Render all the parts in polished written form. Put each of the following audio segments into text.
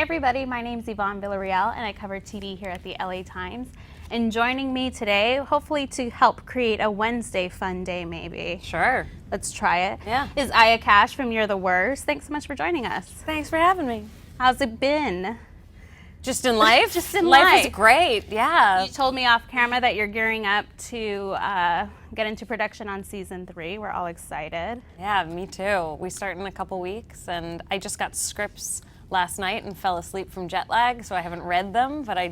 everybody, my name's Yvonne Villarreal and I cover TV here at the LA Times. And joining me today, hopefully to help create a Wednesday fun day maybe. Sure. Let's try it. Yeah. Is Aya Cash from You're the Worst. Thanks so much for joining us. Thanks for having me. How's it been? Just in life? Just in life. life. Is great, yeah. You told me off camera that you're gearing up to get into production on season 3. We're all excited. Yeah, me too. We start in a couple weeks, and I just got scripts last night and fell asleep from jet lag, so I haven't read them, but I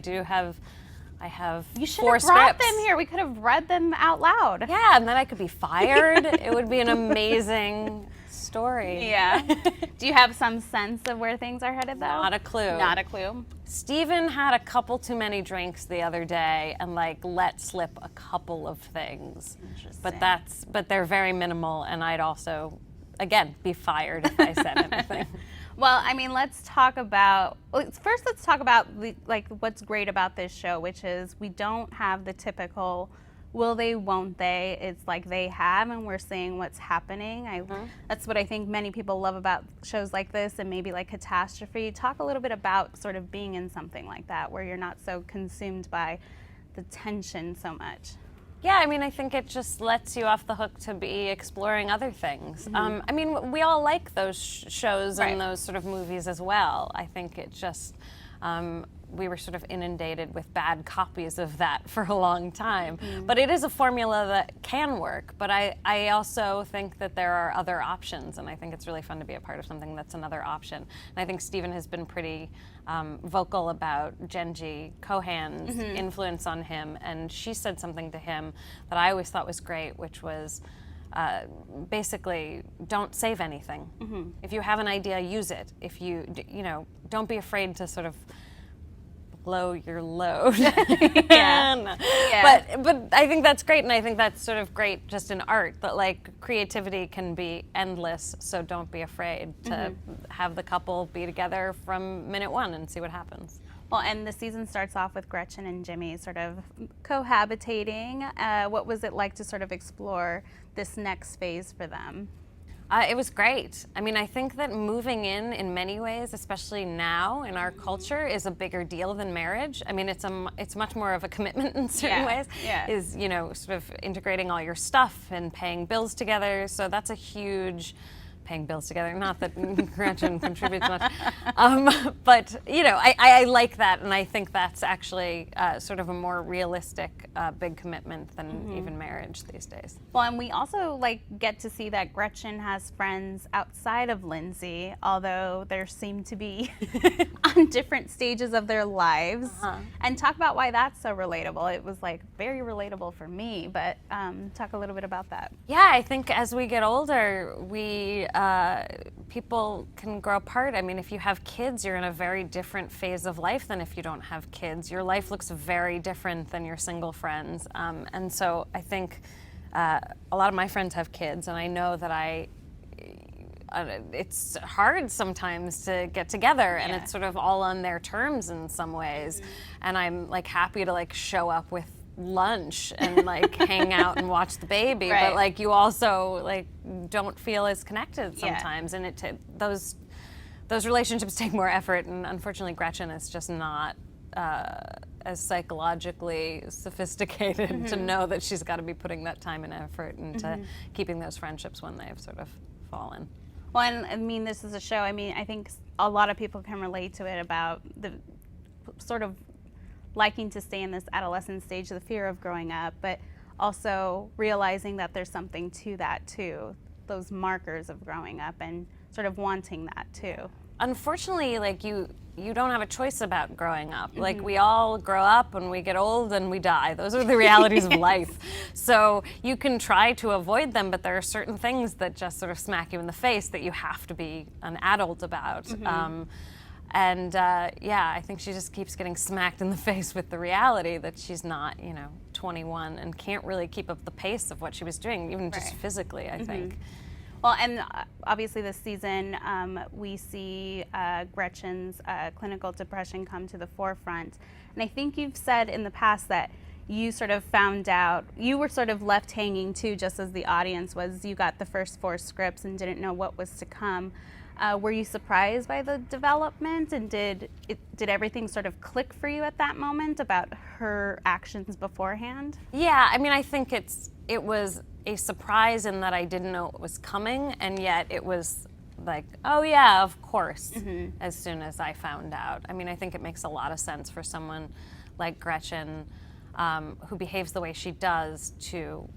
have You should 4 have brought scripts. them here. We could have read them out loud. Yeah, and then I could be fired. It would be an amazing story. Yeah. Do you have some sense of where things are headed, though? Not a clue. Not a clue. Steven had a couple too many drinks the other day and let slip a couple of things. But they're very minimal, and I'd also, again, be fired if I said anything. Well, I mean, let's talk about what's great about this show, which is we don't have the typical will they, won't they. It's like they have, and we're seeing what's happening. That's what I think many people love about shows like this and maybe like Catastrophe. Talk a little bit about sort of being in something like that where you're not so consumed by the tension so much. Yeah, I mean, I think it just lets you off the hook to be exploring other things. I mean, we all like those shows and those sort of movies as well. I think it just, we were sort of inundated with bad copies of that for a long time. But it is a formula that can work. But I also think that there are other options, and I think it's really fun to be a part of something that's another option. And I think Steven has been pretty vocal about Jenji Kohan's influence on him, and she said something to him that I always thought was great, which was basically don't save anything. If you have an idea, use it. If you don't be afraid to sort of blow your load. Yeah. But I think that's great, and I think that's sort of great just in art, that like creativity can be endless, so don't be afraid to have the couple be together from minute 1 and see what happens. Well, and the season starts off with Gretchen and Jimmy sort of cohabitating. What was it like to sort of explore this next phase for them? It was great. I mean, I think that moving in many ways, especially now in our culture, is a bigger deal than marriage. I mean, it's much more of a commitment in certain ways. Yeah. Is, sort of integrating all your stuff and paying bills together. So that's a huge paying bills together. Not that Gretchen contributes much, but I like that, and I think that's actually sort of a more realistic, big commitment than even marriage these days. Well, and we also get to see that Gretchen has friends outside of Lindsay, although there seem to be on different stages of their lives. And talk about why that's so relatable. It was very relatable for me, but talk a little bit about that. Yeah, I think as we get older, people can grow apart. I mean, if you have kids, you're in a very different phase of life than if you don't have kids. Your life looks very different than your single friends. And so I think a lot of my friends have kids, and I know that it's hard sometimes to get together, and it's sort of all on their terms in some ways. And I'm happy to show up with lunch and hang out and watch the baby, but you also don't feel as connected sometimes, and those relationships take more effort, and unfortunately Gretchen is just not as psychologically sophisticated to know that she's got to be putting that time and effort into keeping those friendships when they've sort of fallen. Well, and I mean, this is a show, I think a lot of people can relate to it about the sort of liking to stay in this adolescent stage, the fear of growing up, but also realizing that there's something to that too, those markers of growing up and sort of wanting that too. Unfortunately, you don't have a choice about growing up. We all grow up and we get old and we die. Those are the realities of life. So you can try to avoid them, but there are certain things that just sort of smack you in the face that you have to be an adult about. I think she just keeps getting smacked in the face with the reality that she's not, 21 and can't really keep up the pace of what she was doing, even just physically, I think. Well, and obviously this season we see Gretchen's clinical depression come to the forefront. And I think you've said in the past that you sort of found out, you were sort of left hanging too, just as the audience was. You got the first 4 scripts and didn't know what was to come. Were you surprised by the development, and did everything sort of click for you at that moment about her actions beforehand? Yeah, I mean, I think it was a surprise in that I didn't know it was coming, and yet it was like, oh yeah, of course, as soon as I found out. I mean, I think it makes a lot of sense for someone like Gretchen, who behaves the way she does, to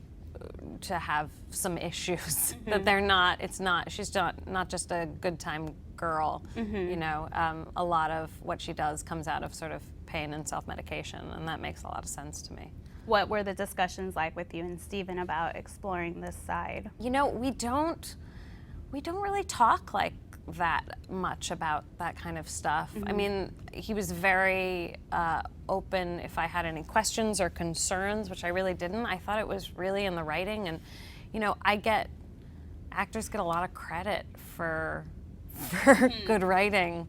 have some issues that she's not just a good time girl. You know, a lot of what she does comes out of sort of pain and self-medication, and that makes a lot of sense to me. What were the discussions like with you and Stephen about exploring this side? You know, we don't really talk like that much about that kind of stuff. I mean, he was very open if I had any questions or concerns, which I really didn't. I thought it was really in the writing, and you know, actors get a lot of credit for good writing.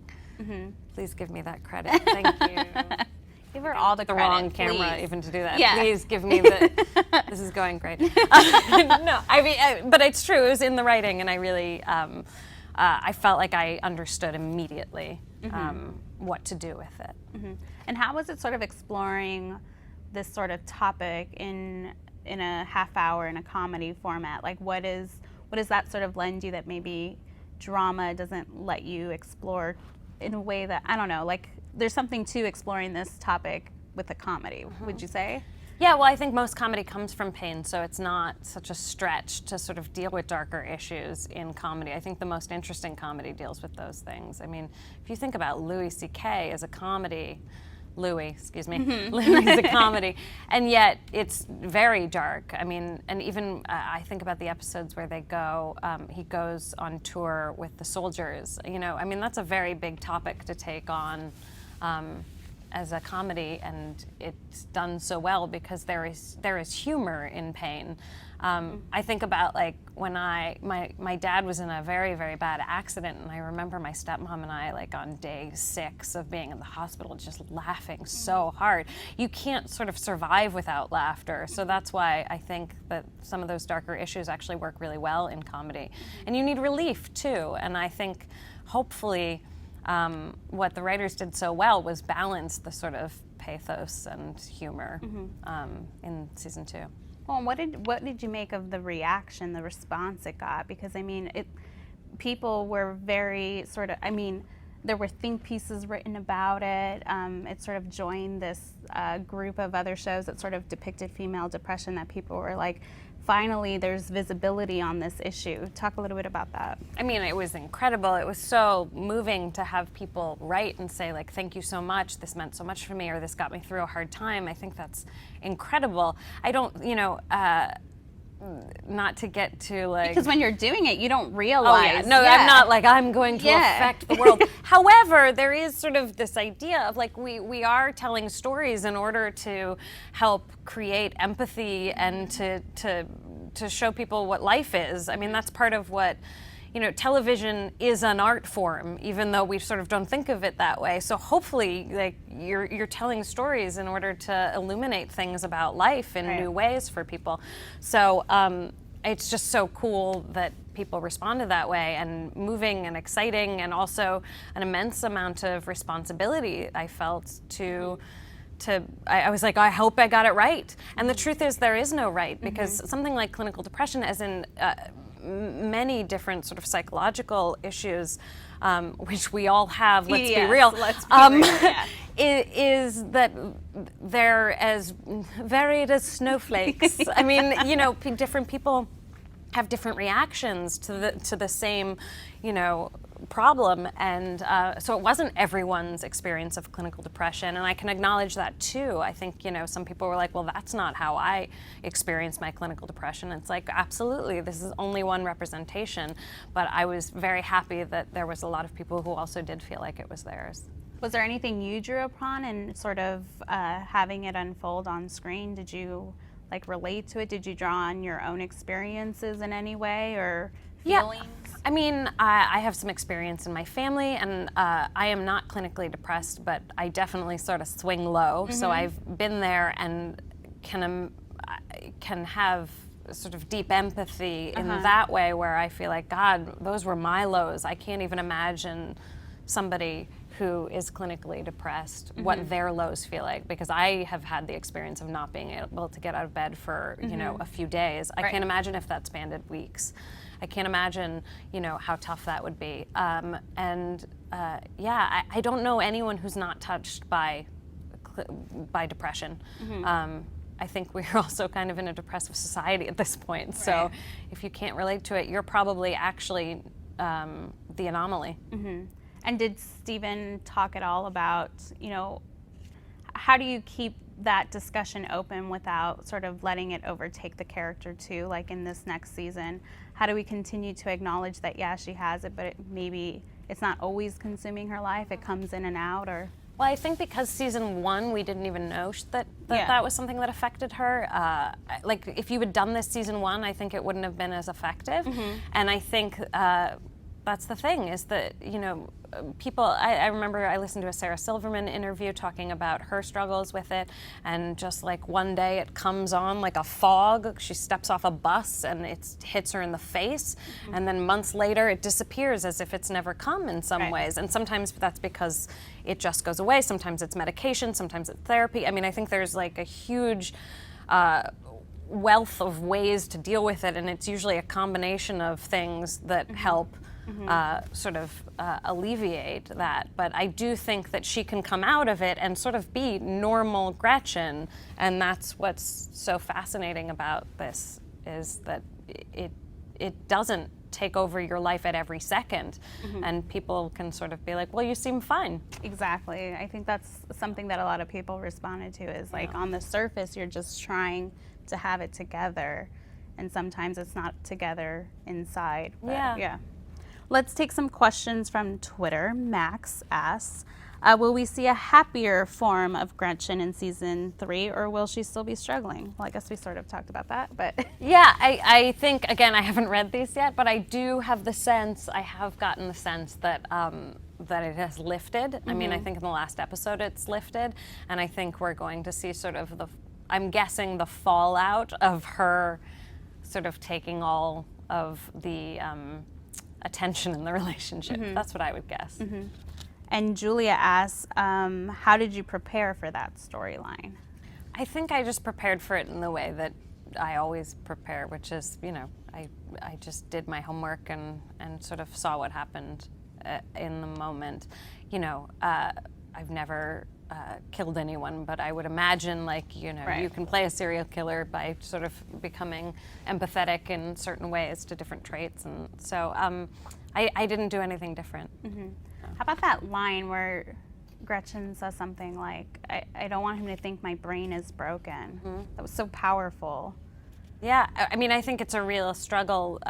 Please give me that credit. Thank you. Give her all the credit, wrong camera please. even to do that. Yeah. Please give me the. This is going great. No, I mean, but it's true. It was in the writing, and I really, I felt like I understood immediately what to do with it. And how was it sort of exploring this sort of topic in a half hour in a comedy format? Like, what does that sort of lend you that maybe drama doesn't let you explore in a way that, I don't know, like there's something to exploring this topic with a comedy, would you say? Yeah, well, I think most comedy comes from pain, so it's not such a stretch to sort of deal with darker issues in comedy. I think the most interesting comedy deals with those things. I mean, if you think about Louis C.K. as a comedy, Louis is a comedy, and yet it's very dark. I mean, and even I think about the episodes where he goes on tour with the soldiers. You know, I mean, that's a very big topic to take on as a comedy, and it's done so well because there is humor in pain. I think about like when my dad was in a very, very bad accident, and I remember my stepmom and I, like on day 6 of being in the hospital, just laughing so hard. You can't sort of survive without laughter, so that's why I think that some of those darker issues actually work really well in comedy. And you need relief too, and I think hopefully what the writers did so well was balance the sort of pathos and humor in season 2. Well, what did you make of the reaction, the response it got? Because I mean, people were very sort of, I mean, there were think pieces written about it. It sort of joined this group of other shows that sort of depicted female depression, that people were like, finally there's visibility on this issue. Talk a little bit about that. I mean, it was incredible. It was so moving to have people write and say, like, thank you so much, this meant so much for me, or this got me through a hard time. I think that's incredible. I don't, you know, not to get to like... Because when you're doing it, you don't realize. Oh, yeah. No, yeah. I'm not like, I'm going to affect the world. However, there is sort of this idea of like, we are telling stories in order to help create empathy and to show people what life is. I mean, that's part of what, you know, television is an art form, even though we sort of don't think of it that way. So hopefully, like, you're telling stories in order to illuminate things about life in new ways for people. So it's just so cool that people responded that way, and moving and exciting, and also an immense amount of responsibility I felt I was like, I hope I got it right. And the truth is, there is no right, because something like clinical depression, as in many different sort of psychological issues, which we all have, let's be real, is that they're as varied as snowflakes. I mean, you know, different people have different reactions to the same, you know, problem, and so it wasn't everyone's experience of clinical depression, and I can acknowledge that too. I think, you know, some people were like, well, that's not how I experienced my clinical depression. It's like, absolutely, this is only one representation, but I was very happy that there was a lot of people who also did feel like it was theirs. Was there anything you drew upon in sort of having it unfold on screen? Did you like relate to it? Did you draw on your own experiences in any way, or feelings? Yeah. I mean, I have some experience in my family, and I am not clinically depressed, but I definitely sort of swing low. So I've been there and can have sort of deep empathy in that way, where I feel like, God, those were my lows. I can't even imagine somebody who is clinically depressed, what their lows feel like, because I have had the experience of not being able to get out of bed for, you know, a few days. I can't imagine if that spanned weeks. I can't imagine, you know, how tough that would be. Yeah, I don't know anyone who's not touched by depression. I think we're also kind of in a depressive society at this point. So if you can't relate to it, you're probably actually the anomaly. And did Steven talk at all about, you know, how do you keep that discussion open without sort of letting it overtake the character too? Like in this next season, how do we continue to acknowledge that, yeah, she has it, but maybe it's not always consuming her life, it comes in and out, or? Well, I think because season 1, we didn't even know that was something that affected her. Like, if you had done this season 1, I think it wouldn't have been as effective. And I think that's the thing, is that, you know, people, I remember I listened to a Sarah Silverman interview talking about her struggles with it, and just like one day it comes on like a fog. She steps off a bus and it hits her in the face, and then months later it disappears as if it's never come in some ways. And sometimes that's because it just goes away. Sometimes it's medication, sometimes it's therapy. I mean, I think there's like a huge wealth of ways to deal with it, and it's usually a combination of things that help sort of alleviate that. But I do think that she can come out of it and sort of be normal Gretchen, and that's what's so fascinating about this, is that it doesn't take over your life at every second, and people can sort of be like, well, you seem fine. Exactly. I think that's something that a lot of people responded to, is like, on the surface you're just trying to have it together, and sometimes it's not together inside. But yeah. Let's take some questions from Twitter. Max asks, will we see a happier form of Gretchen in season 3, or will she still be struggling? Well, I guess we sort of talked about that, but. Yeah, I think, again, I haven't read these yet, but I do have the sense, I have gotten the sense that that it has lifted. I mean, I think in the last episode it's lifted, and I think we're going to see sort of I'm guessing the fallout of her sort of taking all of the attention in the relationship. That's what I would guess. And Julia asks, how did you prepare for that storyline? I think I just prepared for it in the way that I always prepare, which is, you know, I just did my homework and sort of saw what happened in the moment. You know, I've never killed anyone, but I would imagine, like, you know, you can play a serial killer by sort of becoming empathetic in certain ways to different traits, and so I didn't do anything different. How about that line where Gretchen says something like, I don't want him to think my brain is broken. That was so powerful. Yeah, I mean, I think it's a real struggle.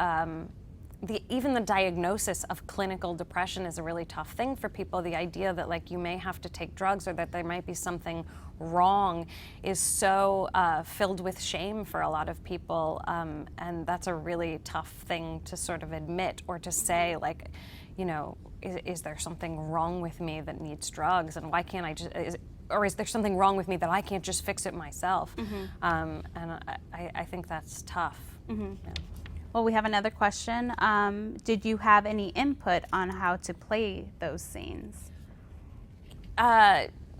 Even the diagnosis of clinical depression is a really tough thing for people. The idea that, like, you may have to take drugs or that there might be something wrong is so filled with shame for a lot of people, and that's a really tough thing to sort of admit, or to say, like, you know, is there something wrong with me that needs drugs, and why can't I just, or is there something wrong with me that I can't just fix it myself? And I think that's tough. Yeah. Well, we have another question. Did you have any input on how to play those scenes?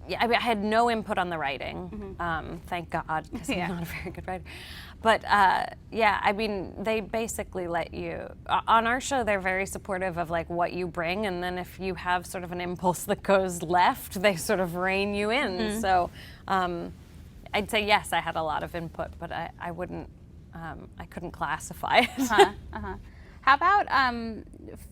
Yeah, I mean, I had no input on the writing, thank God, because I'm not a very good writer. But yeah, I mean, they basically let you, on our show, they're very supportive of, like, what you bring, and then if you have sort of an impulse that goes left, they sort of rein you in. So I'd say yes, I had a lot of input, but I wouldn't, I couldn't classify it. How about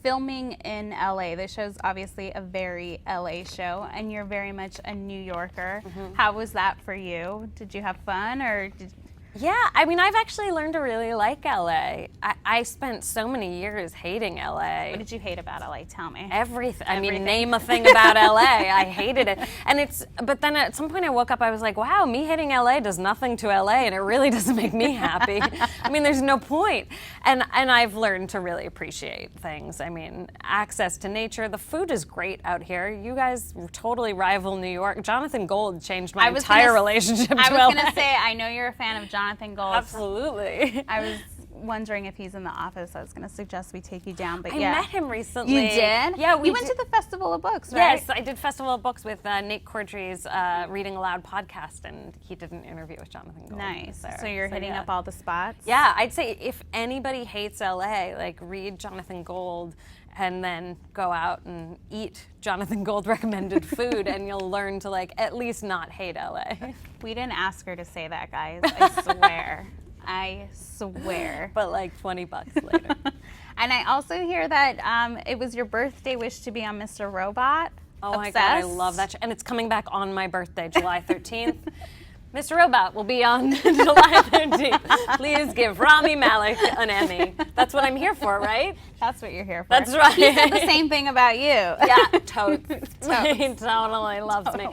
filming in LA? This show's obviously a very LA show, and you're very much a New Yorker. How was that for you? Did you have fun, or did? Yeah, I mean, I've actually learned to really like LA. I spent so many years hating LA. What did you hate about LA? Tell me. Everything. I mean, name a thing about LA. I hated it. And but then at some point I woke up, I was like, wow, me hating LA does nothing to LA, and it really doesn't make me happy. I mean, there's no point. And I've learned to really appreciate things. I mean, access to nature. The food is great out here. You guys totally rival New York. Jonathan Gold changed my entire relationship to LA. I was going to say, I know you're a fan of Jonathan Jonathan Gold. Absolutely. I was wondering if he's in the office. I was going to suggest we take you down, but I yeah. met him recently. You did? Yeah, we went to the Festival of Books, right? Yes, I did Festival of Books with Nate Cordry's Reading Aloud podcast, and he did an interview with Jonathan Gold. Nice. So you're hitting up all the spots? Yeah, I'd say if anybody hates LA, like read Jonathan Gold and then go out and eat Jonathan Gold recommended food, and you'll learn to like at least not hate LA. We didn't ask her to say that, guys. I swear. I swear. But like $20 later. And I also hear that it was your birthday wish to be on Mr. Robot. Oh my God, I love that show. And it's coming back on my birthday, July 13th. Mr. Robot will be on July 13th. Please give Rami Malek an Emmy. That's what I'm here for, right? That's what you're here for. That's right. He said the same thing about you. Yeah, totes. He totally loves me.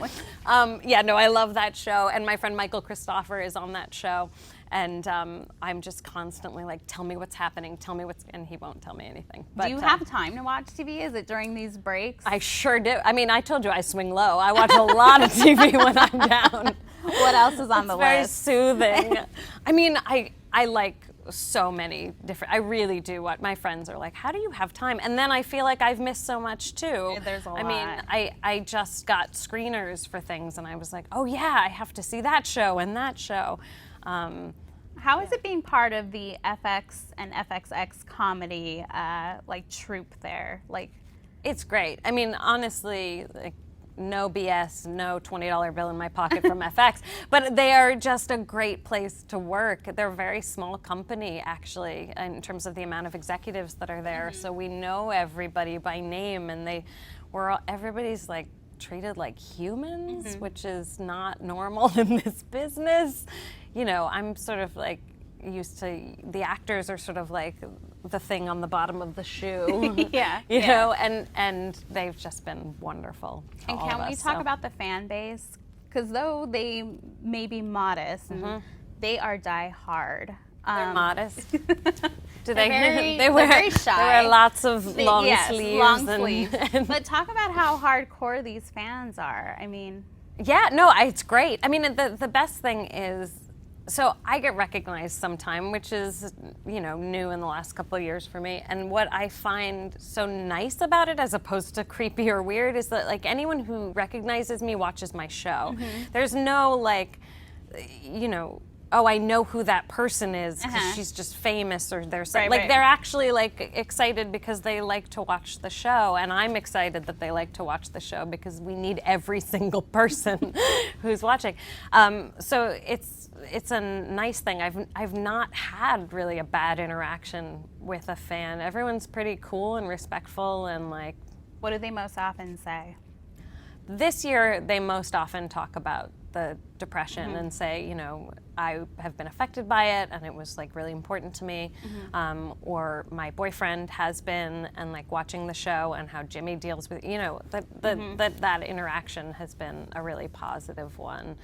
Yeah, no, I love that show. And my friend Michael Christopher is on that show. And I'm just constantly like, tell me what's happening, and he won't tell me anything. But, do you have time to watch TV? Is it during these breaks? I sure do. I mean, I told you I swing low. I watch a lot of TV when I'm down. What else is on the list? Very soothing. I mean, I like so many different, I really do. What my friends are like, how do you have time? And then I feel like I've missed so much too. There's a lot. I mean, I just got screeners for things and I was like, oh yeah, I have to see that show and that show. How is it being part of the FX and FXX comedy like troupe there? Like, it's great. I mean, honestly, like, no BS, no $20 bill in my pocket from FX, but they are just a great place to work. They're a very small company, actually, in terms of the amount of executives that are there. So we know everybody by name, and everybody's like treated like humans, which is not normal in this business. You know, I'm sort of like used to, the actors are sort of like the thing on the bottom of the shoe. Yeah. You know, and they've just been wonderful. And can we talk about the fan base? Because though they may be modest, and they are die hard. They're modest. Do they're very shy. They wear lots of long sleeves. Long sleeves. But talk about how hardcore these fans are. I mean, yeah, no, it's great. I mean, the best thing is, so I get recognized sometime, which is, you know, new in the last couple of years for me. And what I find so nice about it, as opposed to creepy or weird, is that like anyone who recognizes me watches my show. There's no like, you know, oh, I know who that person is because she's just famous, or they're they're actually like excited because they like to watch the show, and I'm excited that they like to watch the show because we need every single person who's watching. So it's a nice thing. I've not had really a bad interaction with a fan. Everyone's pretty cool and respectful, and like. What do they most often say? This year, they most often talk about the depression and say, you know, I have been affected by it and it was like really important to me. Or my boyfriend has been, and like watching the show and how Jimmy deals with, you know, that interaction has been a really positive one.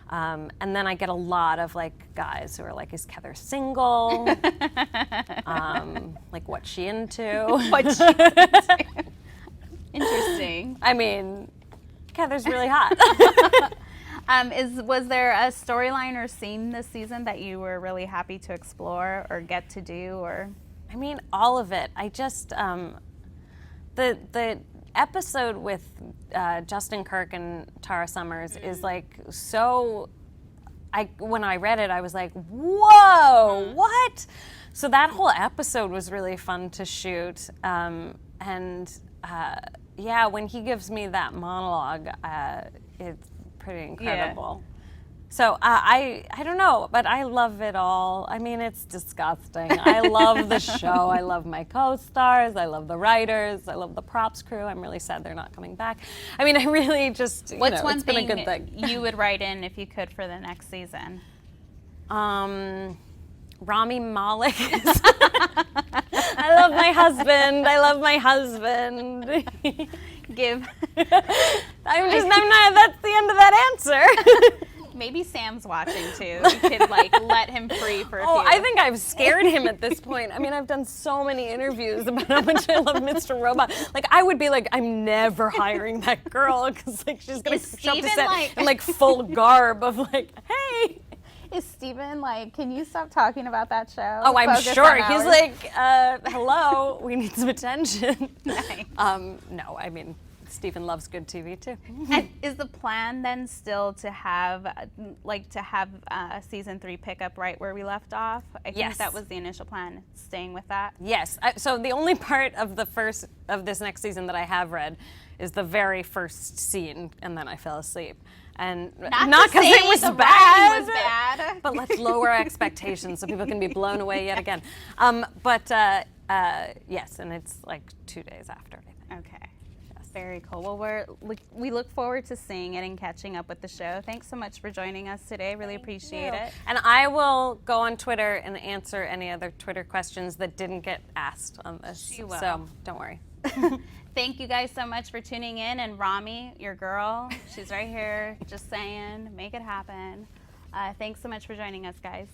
And then I get a lot of like guys who are like, is Heather single? Like, what's she into? Interesting. I mean, Heather's really hot. Was there a storyline or scene this season that you were really happy to explore or get to do? Or I mean, all of it. I just the episode with Justin Kirk and Tara Summers is like so. When I read it, I was like, whoa, what? So that whole episode was really fun to shoot, yeah, when he gives me that monologue, it's pretty incredible. Yeah. So I don't know, but I love it all. I mean, it's disgusting. I love the show. I love my co-stars. I love the writers. I love the props crew. I'm really sad they're not coming back. I mean, I really just, What's one it's thing been a good thing. You would write in if you could for the next season? Rami Malek. I love my husband. I love my husband. I'm not, that's the end of that answer. Maybe Sam's watching too. You could like let him free for a few. I think I've scared him at this point. I mean, I've done so many interviews about how much I love Mr. Robot. Like, I would be like, I'm never hiring that girl because like she's gonna show up to set in like full garb of like, hey. Is Steven like, can you stop talking about that show? Oh, I'm Focus sure. on He's ours. like, hello, we need some attention. Nice. No, I mean, Stephen loves good TV too. And is the plan then still to have season 3 pick up right where we left off? I think Yes. that was the initial plan, staying with that. Yes. So the only part of this next season that I have read is the very first scene, and then I fell asleep. And not because it was the bad, writing was bad. but let's lower expectations so people can be blown away yet again. Yes, and it's like 2 days after, I think. Okay. Very cool. Well, we look forward to seeing it and catching up with the show. Thanks so much for joining us today. Really appreciate it. And I will go on Twitter and answer any other Twitter questions that didn't get asked on this. She will. So don't worry. Thank you guys so much for tuning in. And Rami, your girl, she's right here, just saying, make it happen. Thanks so much for joining us, guys.